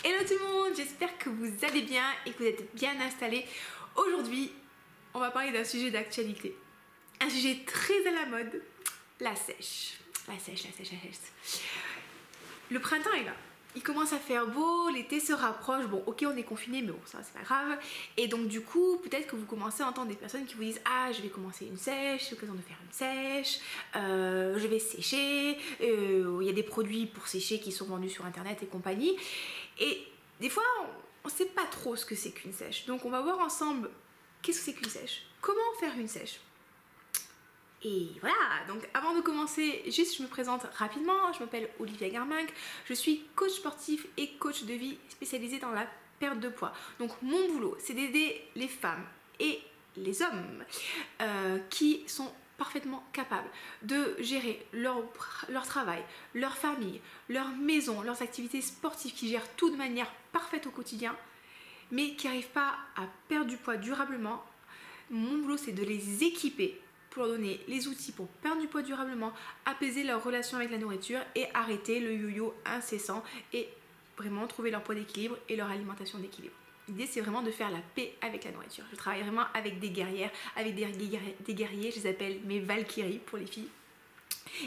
Hello tout le monde, j'espère que vous allez bien et que vous êtes bien installés. Aujourd'hui, on va parler d'un sujet d'actualité. Un sujet très à la mode, la sèche. La sèche. Le printemps est là. Il commence à faire beau, l'été se rapproche. Bon, ok, on est confiné, mais bon, ça c'est pas grave. Et donc, du coup, peut-être que vous commencez à entendre des personnes qui vous disent: ah, je vais commencer une sèche, c'est l'occasion de faire une sèche, je vais sécher. Il y a des produits pour sécher qui sont vendus sur internet et compagnie. Et des fois, on ne sait pas trop ce que c'est qu'une sèche. Donc, on va voir ensemble qu'est-ce que c'est qu'une sèche, comment faire une sèche. Et voilà, donc avant de commencer, juste je me présente rapidement, je m'appelle Olivia Garminck, je suis coach sportif et coach de vie spécialisée dans la perte de poids. Donc mon boulot, c'est d'aider les femmes et les hommes qui sont parfaitement capables de gérer leur travail, leur famille, leur maison, leurs activités sportives, qui gèrent tout de manière parfaite au quotidien, mais qui n'arrivent pas à perdre du poids durablement. Mon boulot, c'est de les équiper pour leur donner les outils pour perdre du poids durablement, apaiser leur relation avec la nourriture et arrêter le yo-yo incessant et vraiment trouver leur poids d'équilibre et leur alimentation d'équilibre. L'idée, c'est vraiment de faire la paix avec la nourriture. Je travaille vraiment avec des guerrières, avec des guerriers, je les appelle mes Valkyries pour les filles.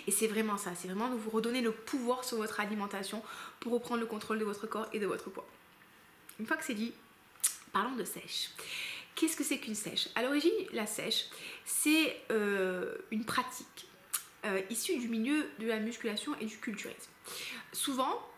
Et c'est vraiment ça, c'est vraiment de vous redonner le pouvoir sur votre alimentation pour reprendre le contrôle de votre corps et de votre poids. Une fois que c'est dit, parlons de sèche. Qu'est-ce que c'est qu'une sèche? À l'origine, la sèche, c'est une pratique issue du milieu de la musculation et du culturisme. Souvent,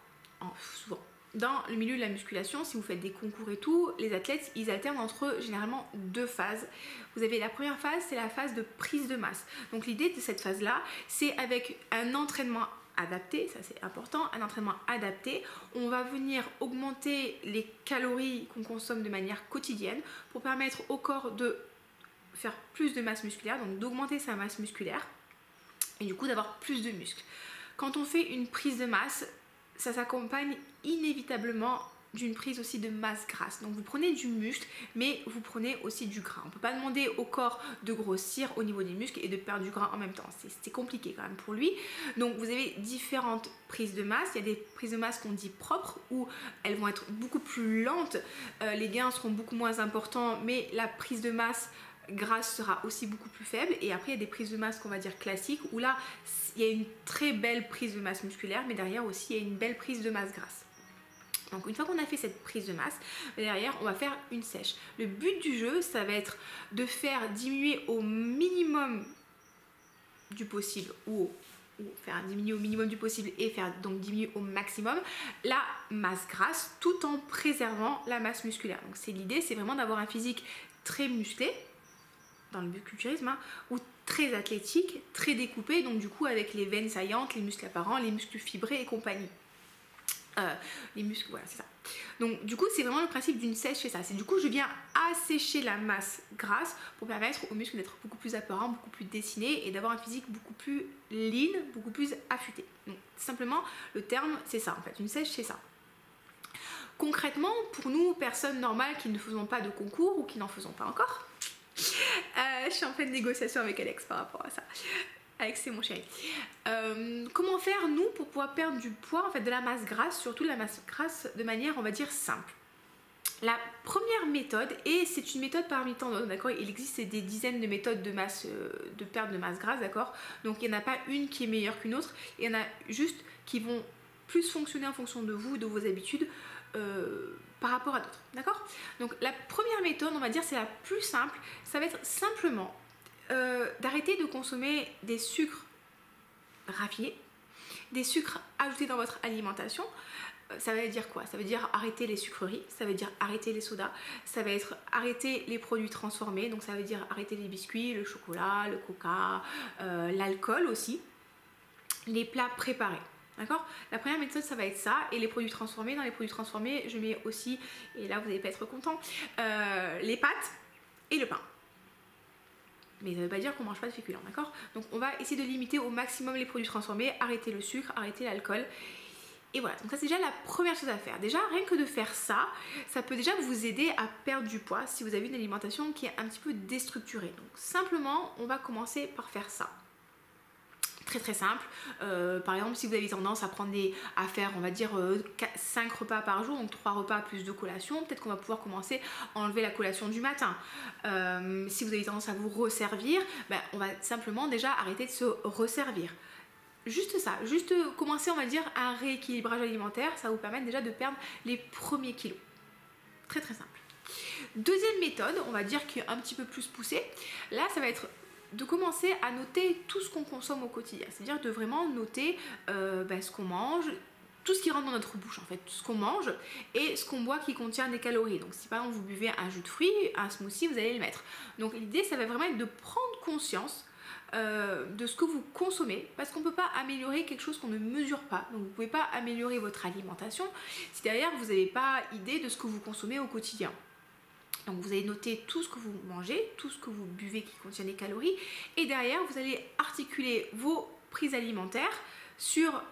dans le milieu de la musculation, si vous faites des concours et tout, les athlètes, ils alternent entre généralement deux phases. Vous avez la première phase, c'est la phase de prise de masse. Donc l'idée de cette phase-là, c'est avec un entraînement adapté, ça c'est important, un entraînement adapté, on va venir augmenter les calories qu'on consomme de manière quotidienne pour permettre au corps de faire plus de masse musculaire, donc d'augmenter sa masse musculaire et du coup d'avoir plus de muscles. Quand on fait une prise de masse, ça s'accompagne inévitablement d'une prise aussi de masse grasse. Donc vous prenez du muscle, mais vous prenez aussi du gras. On ne peut pas demander au corps de grossir au niveau des muscles et de perdre du gras en même temps. C'est compliqué quand même pour lui. Donc vous avez différentes prises de masse. Il y a des prises de masse qu'on dit propres, où elles vont être beaucoup plus lentes. Les gains seront beaucoup moins importants, mais la prise de masse grasse sera aussi beaucoup plus faible. Et après, il y a des prises de masse qu'on va dire classiques, où là, il y a une très belle prise de masse musculaire, mais derrière aussi, il y a une belle prise de masse grasse. Donc une fois qu'on a fait cette prise de masse, derrière on va faire une sèche. Le but du jeu, ça va être de faire diminuer au minimum du possible ou faire diminuer au minimum du possible et faire donc diminuer au maximum la masse grasse tout en préservant la masse musculaire. Donc c'est l'idée, c'est vraiment d'avoir un physique très musclé dans le culturisme, ou très athlétique, très découpé, donc du coup avec les veines saillantes, les muscles apparents, les muscles fibrés et compagnie. Les muscles, voilà, c'est ça. Donc du coup, c'est vraiment le principe d'une sèche, c'est ça. C'est du coup, je viens assécher la masse grasse pour permettre aux muscles d'être beaucoup plus apparents, beaucoup plus dessinés et d'avoir un physique beaucoup plus lean, beaucoup plus affûté. Donc simplement, le terme, c'est ça en fait. Une sèche, c'est ça. Concrètement, pour nous, personnes normales qui ne faisons pas de concours ou qui n'en faisons pas encore, je suis en pleine négociation avec Alex par rapport à ça. Alex, c'est mon chéri. Comment faire, nous, pour pouvoir perdre du poids, en fait, de la masse grasse, surtout de la masse grasse, de manière, on va dire, simple. La première méthode, et c'est une méthode parmi tant d'autres, d'accord, il existe des dizaines de méthodes de perte de masse grasse, d'accord, donc il n'y en a pas une qui est meilleure qu'une autre, il y en a juste qui vont plus fonctionner en fonction de vous, de vos habitudes, par rapport à d'autres, d'accord. Donc la première méthode, on va dire, c'est la plus simple, ça va être simplement d'arrêter de consommer des sucres raffinés, des sucres ajoutés dans votre alimentation. Ça veut dire quoi? Ça veut dire arrêter les sucreries, ça veut dire arrêter les sodas, ça va être arrêter les produits transformés, donc ça veut dire arrêter les biscuits, le chocolat, le coca, l'alcool aussi, les plats préparés. D'accord? La première méthode, ça va être ça. Et les produits transformés, dans les produits transformés, je mets aussi, et là vous n'allez pas être content, les pâtes et le pain. Mais ça ne veut pas dire qu'on ne mange pas de féculents, d'accord? Donc on va essayer de limiter au maximum les produits transformés, arrêter le sucre, arrêter l'alcool. Et voilà, donc ça c'est déjà la première chose à faire. Déjà, rien que de faire ça, ça peut déjà vous aider à perdre du poids si vous avez une alimentation qui est un petit peu déstructurée. Donc simplement, on va commencer par faire ça. Très très simple. Par exemple, si vous avez tendance à faire, on va dire, 5 repas par jour, donc 3 repas plus 2 collations, peut-être qu'on va pouvoir commencer à enlever la collation du matin. Si vous avez tendance à vous resservir, on va simplement déjà arrêter de se resservir. Juste ça, juste commencer, on va dire, un rééquilibrage alimentaire, ça va vous permettre déjà de perdre les premiers kilos. Très très simple. Deuxième méthode, on va dire qui est un petit peu plus poussée, là ça va être de commencer à noter tout ce qu'on consomme au quotidien, c'est-à-dire de vraiment noter ce qu'on mange, tout ce qui rentre dans notre bouche en fait, tout ce qu'on mange et ce qu'on boit qui contient des calories. Donc si par exemple vous buvez un jus de fruits, un smoothie, vous allez le mettre. Donc l'idée ça va vraiment être de prendre conscience de ce que vous consommez, parce qu'on ne peut pas améliorer quelque chose qu'on ne mesure pas. Donc vous ne pouvez pas améliorer votre alimentation si derrière vous n'avez pas idée de ce que vous consommez au quotidien. Donc vous allez noter tout ce que vous mangez, tout ce que vous buvez qui contient des calories, et derrière vous allez articuler vos prises alimentaires sur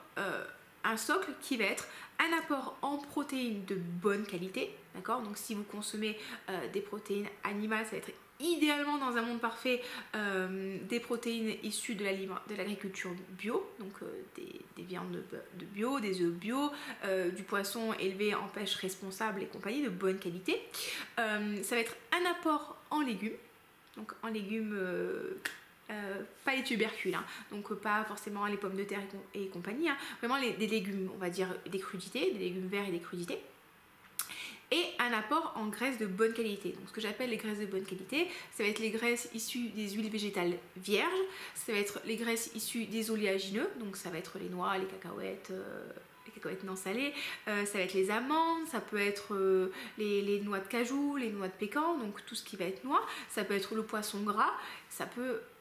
un socle qui va être un apport en protéines de bonne qualité, d'accord. Donc si vous consommez des protéines animales, ça va être idéalement dans un monde parfait des protéines issues de l'agriculture bio, donc des viandes de bio, des œufs bio, du poisson élevé en pêche responsable et compagnie de bonne qualité. Ça va être un apport en légumes, donc en légumes pas les tubercules, hein, donc pas forcément les pommes de terre et compagnie, hein, vraiment des légumes, on va dire des crudités, des légumes verts et des crudités. Et un apport en graisses de bonne qualité. Donc ce que j'appelle les graisses de bonne qualité, ça va être les graisses issues des huiles végétales vierges, ça va être les graisses issues des oléagineux, donc ça va être les noix, les cacahuètes non salées, ça va être les amandes, ça peut être les noix de cajou, les noix de pécan, donc tout ce qui va être noix, ça peut être le poisson gras,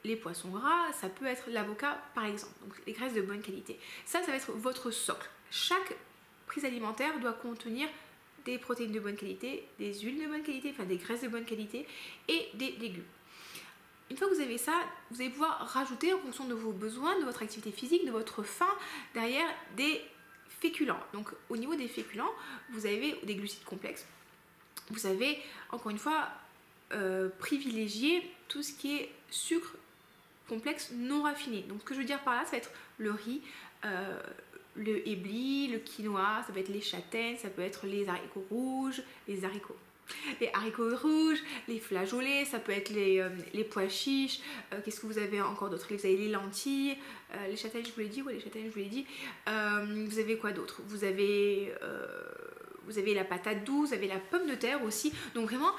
les poissons gras, ça peut être l'avocat par exemple, donc les graisses de bonne qualité. Ça va être votre socle. Chaque prise alimentaire doit contenir des protéines de bonne qualité, des huiles de bonne qualité, enfin des graisses de bonne qualité et des légumes. Une fois que vous avez ça, vous allez pouvoir rajouter en fonction de vos besoins, de votre activité physique, de votre faim, derrière des féculents. Donc au niveau des féculents, vous avez des glucides complexes. Vous avez, encore une fois, privilégier tout ce qui est sucre complexe non raffiné. Donc ce que je veux dire par là, ça va être le riz, le hébli, le quinoa, ça peut être les châtaignes, ça peut être les haricots rouges, les haricots rouges, les flageolets, ça peut être les pois chiches, qu'est-ce que vous avez encore d'autre? Vous avez les lentilles, les châtaignes je vous l'ai dit, ouais les châtaignes je vous l'ai dit, vous avez quoi d'autre? Vous avez la patate douce, vous avez la pomme de terre aussi, donc vraiment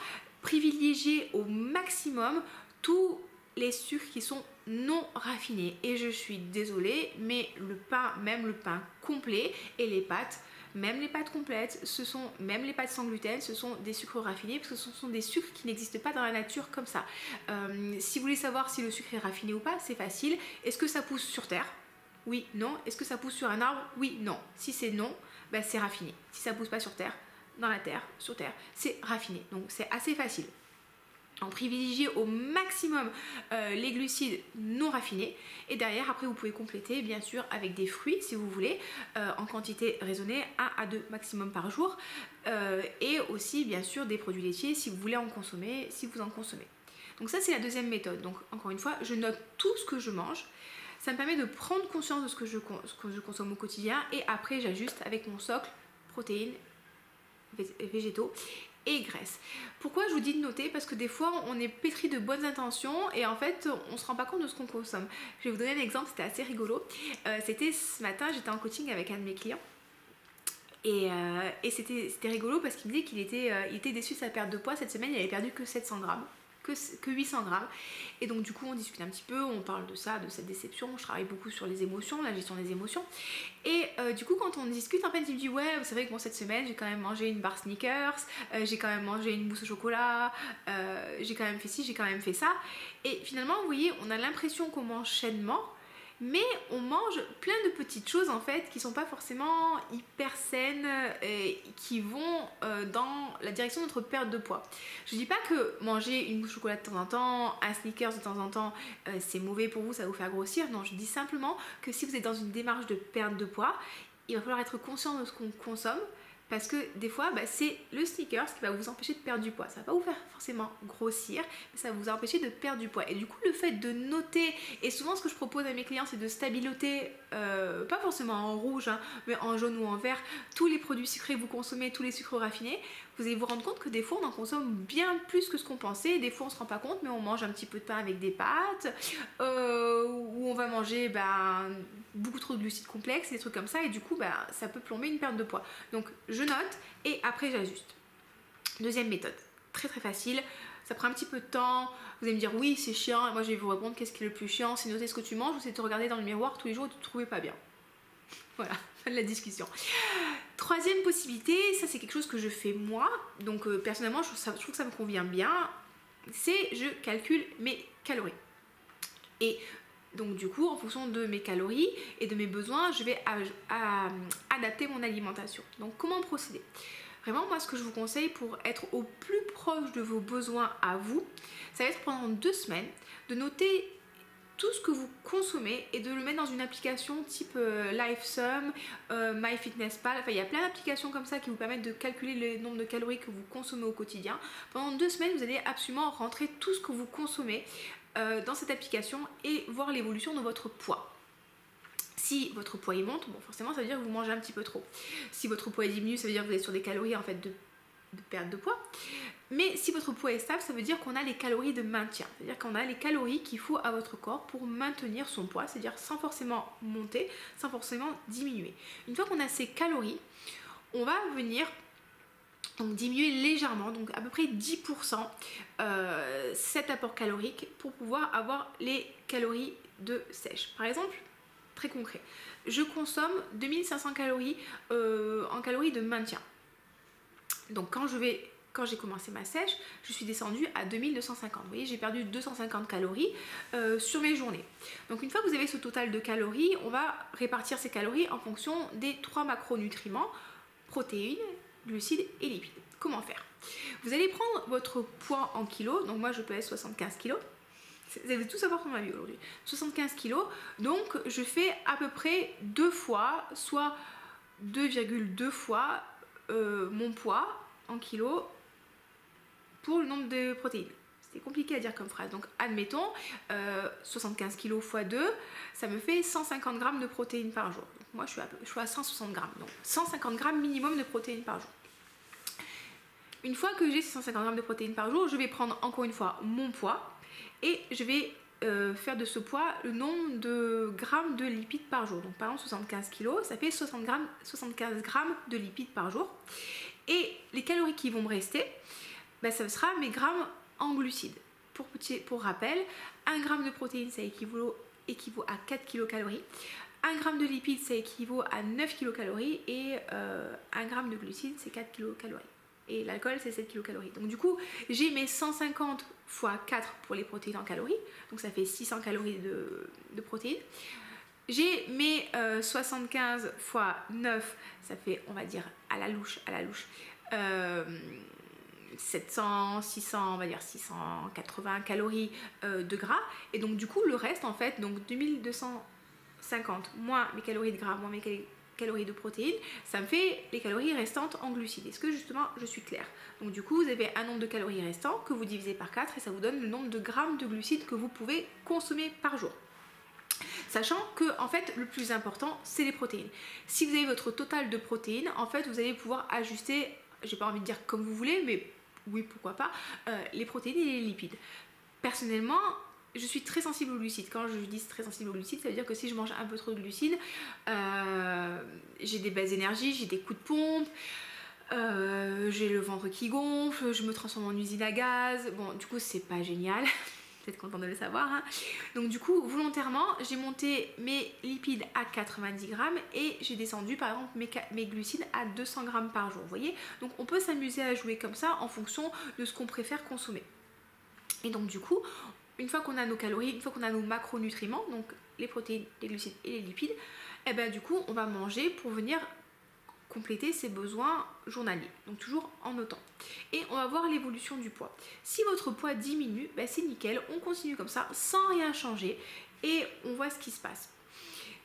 privilégier au maximum tous les sucres qui sont non raffinés. Et je suis désolée, mais le pain, même le pain complet et les pâtes, même les pâtes complètes, même les pâtes sans gluten, ce sont des sucres raffinés parce que ce sont des sucres qui n'existent pas dans la nature comme ça. Si vous voulez savoir si le sucre est raffiné ou pas, c'est facile. Est-ce que ça pousse sur terre? Oui, non. Est-ce que ça pousse sur un arbre? Oui, non. Si c'est non, c'est raffiné. Si ça pousse pas sur terre, dans la terre, sur terre, c'est raffiné. Donc c'est assez facile. On privilégie au maximum les glucides non raffinés et derrière après vous pouvez compléter bien sûr avec des fruits si vous voulez en quantité raisonnée 1 à 2 maximum par jour et aussi bien sûr des produits laitiers si vous voulez en consommer, si vous en consommez. Donc ça c'est la deuxième méthode. Donc encore une fois je note tout ce que je mange, ça me permet de prendre conscience de ce que je consomme au quotidien et après j'ajuste avec mon socle protéines, végétaux et graisse. Pourquoi je vous dis de noter? Parce que des fois on est pétri de bonnes intentions et en fait on se rend pas compte de ce qu'on consomme. Je vais vous donner un exemple, c'était assez rigolo. C'était ce matin, j'étais en coaching avec un de mes clients et c'était rigolo parce qu'il me disait qu'il était déçu de sa perte de poids. Cette semaine il avait perdu que 700 grammes. Que 800 grammes et donc du coup on discute un petit peu, on parle de ça, de cette déception. Je travaille beaucoup sur les émotions, la gestion des émotions et du coup quand on discute en fait il me dit ouais c'est vrai que bon cette semaine j'ai quand même mangé une barre Snickers, j'ai quand même mangé une mousse au chocolat, j'ai quand même fait ci, j'ai quand même fait ça et finalement vous voyez on a l'impression qu'on mange sainement mais on mange plein de petites choses en fait qui sont pas forcément hyper saines et qui vont dans la direction de notre perte de poids. Je dis pas que manger une mousse au chocolat de temps en temps, un Snickers de temps en temps c'est mauvais pour vous, ça va vous faire grossir. Non, je dis simplement que si vous êtes dans une démarche de perte de poids, il va falloir être conscient de ce qu'on consomme Parce que des fois, c'est le sneakers qui va vous empêcher de perdre du poids. Ça va pas vous faire forcément grossir, mais ça va vous empêcher de perdre du poids. Et du coup, le fait de noter, et souvent ce que je propose à mes clients, c'est de stabiloter, pas forcément en rouge, hein, mais en jaune ou en vert, tous les produits sucrés que vous consommez, tous les sucres raffinés. Vous allez vous rendre compte que des fois, on en consomme bien plus que ce qu'on pensait. Des fois, on se rend pas compte, mais on mange un petit peu de pain avec des pâtes, ou on va manger beaucoup trop de glucides complexes, des trucs comme ça, et du coup, ça peut plomber une perte de poids. Donc, je note et après, j'ajuste. Deuxième méthode, très très facile. Ça prend un petit peu de temps. Vous allez me dire oui, c'est chiant. Et moi, je vais vous répondre qu'est-ce qui est le plus chiant, c'est noter ce que tu manges ou c'est te regarder dans le miroir tous les jours et te trouver pas bien. Voilà, fin de la discussion. Troisième possibilité, ça c'est quelque chose que je fais moi, donc personnellement je trouve que ça me convient bien, c'est je calcule mes calories. Et donc du coup, en fonction de mes calories et de mes besoins, je vais adapter mon alimentation. Donc comment procéder? Vraiment, moi ce que je vous conseille pour être au plus proche de vos besoins à vous, ça va être pendant 2 semaines de noter tout ce que vous consommez et de le mettre dans une application type LifeSum, MyFitnessPal. Enfin, il y a plein d'applications comme ça qui vous permettent de calculer le nombre de calories que vous consommez au quotidien. Pendant 2 semaines, vous allez absolument rentrer tout ce que vous consommez dans cette application et voir l'évolution de votre poids. Si votre poids il monte, bon forcément ça veut dire que vous mangez un petit peu trop. Si votre poids diminue, ça veut dire que vous êtes sur des calories en fait de perte de poids. Mais si votre poids est stable, ça veut dire qu'on a les calories de maintien. C'est-à-dire qu'on a les calories qu'il faut à votre corps pour maintenir son poids, c'est-à-dire sans forcément monter, sans forcément diminuer. Une fois qu'on a ces calories, on va venir donc diminuer légèrement, donc à peu près 10% cet apport calorique pour pouvoir avoir les calories de sèche. Par exemple, très concret, je consomme 2500 calories en calories de maintien. Donc quand j'ai commencé ma sèche, je suis descendue à 2250. Vous voyez, j'ai perdu 250 calories sur mes journées. Donc une fois que vous avez ce total de calories, on va répartir ces calories en fonction des 3 macronutriments, protéines, glucides et lipides. Comment faire? Vous allez prendre votre poids en kilos, donc moi je pèse 75 kilos. Vous allez tout savoir sur ma vie aujourd'hui. 75 kilos, donc je fais à peu près 2 fois, soit 2,2 fois mon poids en kilos pour le nombre de protéines. C'est compliqué à dire comme phrase. Donc admettons 75 kg x 2, ça me fait 150 grammes de protéines par jour. Donc moi je suis à 160 grammes. Donc 150 grammes minimum de protéines par jour. Une fois que j'ai ces 150 grammes de protéines par jour, je vais prendre encore une fois mon poids et je vais faire de ce poids le nombre de grammes de lipides par jour. Donc par exemple 75 kg, ça fait 75 grammes de lipides par jour. Et les calories qui vont me rester, ça sera mes grammes en glucides. Pour rappel, 1 g de protéines, ça équivaut à 4 kcal. 1 g de lipides, ça équivaut à 9 kcal. Et 1 g de glucides, c'est 4 kcal. Et l'alcool, c'est 7 kcal. Donc du coup, j'ai mes 150 x 4 pour les protéines en calories. Donc ça fait 600 calories de protéines. J'ai mes 75 x 9, ça fait, on va dire, à la louche, 700, 600, on va dire 680 calories de gras. Et donc du coup, le reste, en fait, donc 2250 moins mes calories de gras, moins mes calories de protéines, ça me fait les calories restantes en glucides. Est-ce que justement, je suis claire? Donc du coup, vous avez un nombre de calories restants que vous divisez par 4 et ça vous donne le nombre de grammes de glucides que vous pouvez consommer par jour. Sachant que en fait le plus important c'est les protéines. Si vous avez votre total de protéines, en fait vous allez pouvoir ajuster, j'ai pas envie de dire comme vous voulez, mais oui pourquoi pas, les protéines et les lipides. Personnellement, je suis très sensible aux glucides. Quand je dis très sensible aux glucides, ça veut dire que si je mange un peu trop de glucides, j'ai des baisses d'énergie, j'ai des coups de pompe, j'ai le ventre qui gonfle, je me transforme en usine à gaz. Bon, du coup c'est pas génial. Vous êtes content de le savoir, hein. Donc du coup, volontairement, j'ai monté mes lipides à 90 grammes et j'ai descendu par exemple mes glucides à 200 grammes par jour, vous voyez. Donc on peut s'amuser à jouer comme ça en fonction de ce qu'on préfère consommer. Et donc du coup, une fois qu'on a nos calories, une fois qu'on a nos macronutriments, donc les protéines, les glucides et les lipides, et ben du coup, on va manger pour venir compléter ses besoins journaliers, donc toujours en notant. Et on va voir l'évolution du poids. Si votre poids diminue, c'est nickel, on continue comme ça sans rien changer et on voit ce qui se passe.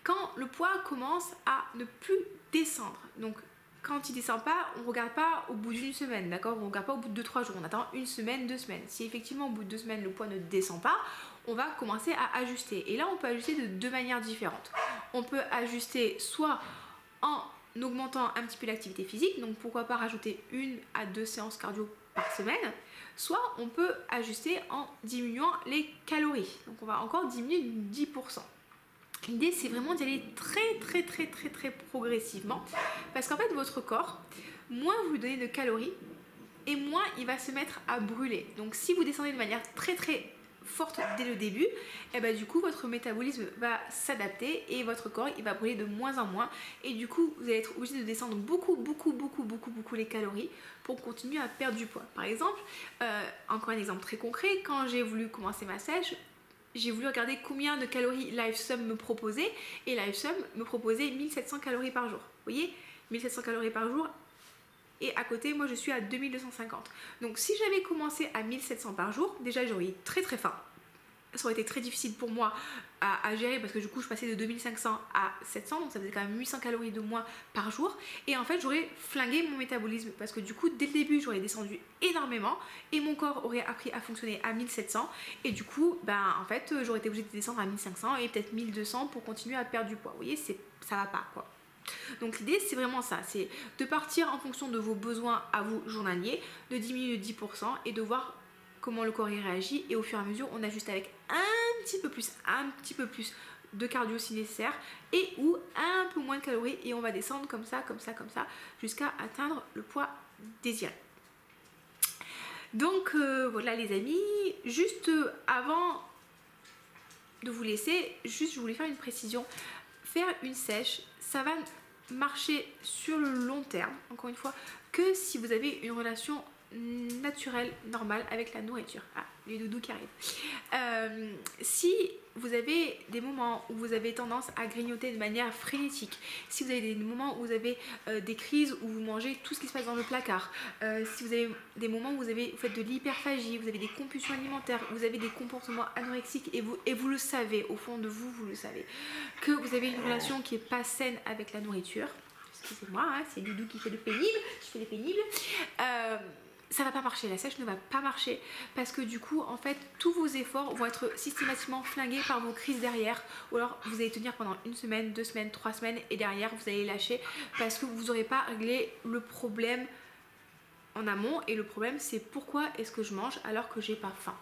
Quand le poids commence à ne plus descendre, donc quand il descend pas, on regarde pas au bout d'une semaine, d'accord? On regarde pas au bout de 2-3 jours, on attend une semaine, 2 semaines. Si effectivement au bout de 2 semaines le poids ne descend pas, on va commencer à ajuster. Et là on peut ajuster de deux manières différentes. On peut ajuster soit en augmentant un petit peu l'activité physique, donc pourquoi pas rajouter 1 à 2 séances cardio par semaine, soit on peut ajuster en diminuant les calories. Donc on va encore diminuer de 10%. L'idée c'est vraiment d'y aller très progressivement, parce qu'en fait votre corps, moins vous lui donnez de calories et moins il va se mettre à brûler. Donc si vous descendez de manière très forte dès le début, et ben du coup votre métabolisme va s'adapter et votre corps il va brûler de moins en moins, et du coup vous allez être obligé de descendre beaucoup les calories pour continuer à perdre du poids. Par exemple, encore un exemple très concret, quand j'ai voulu commencer ma sèche, j'ai voulu regarder combien de calories LiveSum me proposait, et LiveSum me proposait 1700 calories par jour. Vous voyez, 1700 calories par jour, et à côté moi je suis à 2250. Donc si j'avais commencé à 1700 par jour, déjà j'aurais eu très faim. Ça aurait été très difficile pour moi à gérer, parce que du coup je passais de 2500 à 700, donc ça faisait quand même 800 calories de moins par jour, et en fait j'aurais flingué mon métabolisme, parce que du coup dès le début j'aurais descendu énormément et mon corps aurait appris à fonctionner à 1700, et du coup en fait j'aurais été obligée de descendre à 1500 et peut-être 1200 pour continuer à perdre du poids. Vous voyez, ça va pas quoi. Donc l'idée c'est vraiment ça, c'est de partir en fonction de vos besoins à vous journaliers, de diminuer de 10% et de voir comment le corps y réagit, et au fur et à mesure on ajuste avec un petit peu plus de cardio si nécessaire, et ou un peu moins de calories, et on va descendre comme ça jusqu'à atteindre le poids désiré. Donc voilà les amis, juste avant de vous laisser, je voulais faire une précision. Faire une sèche, ça va marcher sur le long terme, encore une fois, que si vous avez une relation naturelle, normale avec la nourriture. Ah, les doudous qui arrivent. Si vous avez des moments où vous avez tendance à grignoter de manière frénétique, si vous avez des moments où vous avez des crises où vous mangez tout ce qui se passe dans le placard, si vous avez des moments où vous faites de l'hyperphagie, vous avez des compulsions alimentaires, vous avez des comportements anorexiques, et vous le savez, au fond de vous, vous le savez, que vous avez une relation qui n'est pas saine avec la nourriture, excusez-moi, hein, c'est Doudou qui fait le pénible, je fais le pénible, ça va pas marcher, la sèche ne va pas marcher, parce que du coup en fait tous vos efforts vont être systématiquement flingués par vos crises derrière, ou alors vous allez tenir pendant 1 semaine, 2 semaines, 3 semaines, et derrière vous allez lâcher parce que vous n'aurez pas réglé le problème en amont. Et le problème c'est pourquoi est-ce que je mange alors que j'ai pas faim.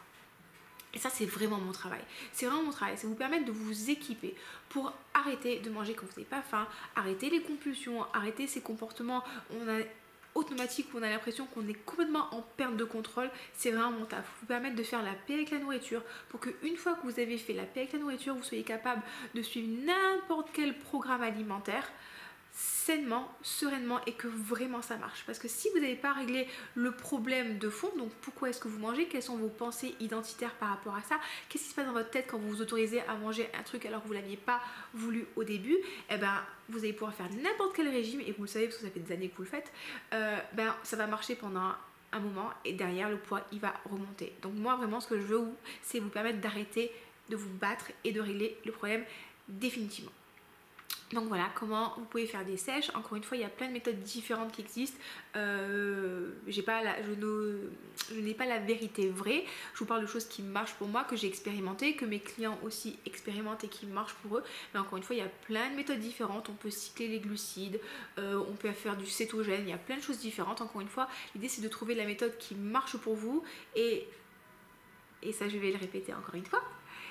Et ça c'est vraiment mon travail, c'est vous permettre de vous équiper pour arrêter de manger quand vous n'avez pas faim, arrêter les compulsions, arrêter ces comportements automatique où on a l'impression qu'on est complètement en perte de contrôle. C'est vraiment mon taf, vous permettre de faire la paix avec la nourriture, pour qu'une fois que vous avez fait la paix avec la nourriture, vous soyez capable de suivre n'importe quel programme alimentaire sainement, sereinement, et que vraiment ça marche. Parce que si vous n'avez pas réglé le problème de fond, donc pourquoi est-ce que vous mangez, quelles sont vos pensées identitaires par rapport à ça, qu'est-ce qui se passe dans votre tête quand vous vous autorisez à manger un truc alors que vous ne l'aviez pas voulu au début, et vous allez pouvoir faire n'importe quel régime, et vous le savez parce que ça fait des années que vous le faites, ça va marcher pendant un moment, et derrière le poids il va remonter. Donc moi vraiment ce que je veux, c'est vous permettre d'arrêter de vous battre et de régler le problème définitivement. Donc voilà comment vous pouvez faire des sèches. Encore une fois, il y a plein de méthodes différentes qui existent. Je n'ai pas la vérité vraie. Je vous parle de choses qui marchent pour moi, que j'ai expérimenté, que mes clients aussi expérimentent et qui marchent pour eux. Mais encore une fois, il y a plein de méthodes différentes. On peut cycler les glucides, on peut faire du cétogène. Il y a plein de choses différentes. Encore une fois, l'idée c'est de trouver la méthode qui marche pour vous. Et ça, je vais le répéter encore une fois,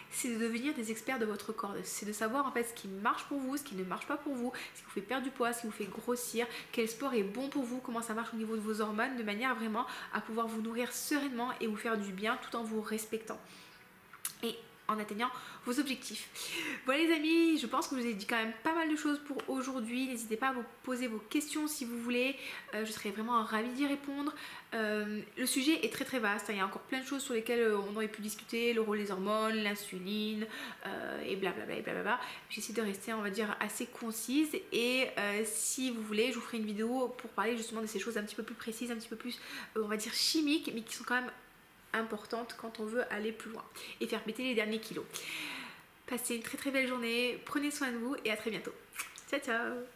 c'est de devenir des experts de votre corps, c'est de savoir en fait ce qui marche pour vous, ce qui ne marche pas pour vous, ce qui vous fait perdre du poids, ce qui vous fait grossir, quel sport est bon pour vous, comment ça marche au niveau de vos hormones, de manière vraiment à pouvoir vous nourrir sereinement et vous faire du bien tout en vous respectant et en atteignant vos objectifs. Voilà les amis, je pense que je vous ai dit quand même pas mal de choses pour aujourd'hui. N'hésitez pas à vous poser vos questions si vous voulez, je serais vraiment ravie d'y répondre. Le sujet est très vaste, il y a encore plein de choses sur lesquelles on aurait pu discuter, le rôle des hormones, l'insuline et blablabla et blablabla. J'essaie de rester, on va dire, assez concise, et si vous voulez, je vous ferai une vidéo pour parler justement de ces choses un petit peu plus précises, un petit peu plus, on va dire, chimiques, mais qui sont quand même importante quand on veut aller plus loin et faire péter les derniers kilos. Passez une très belle journée, prenez soin de vous et à très bientôt. Ciao ciao.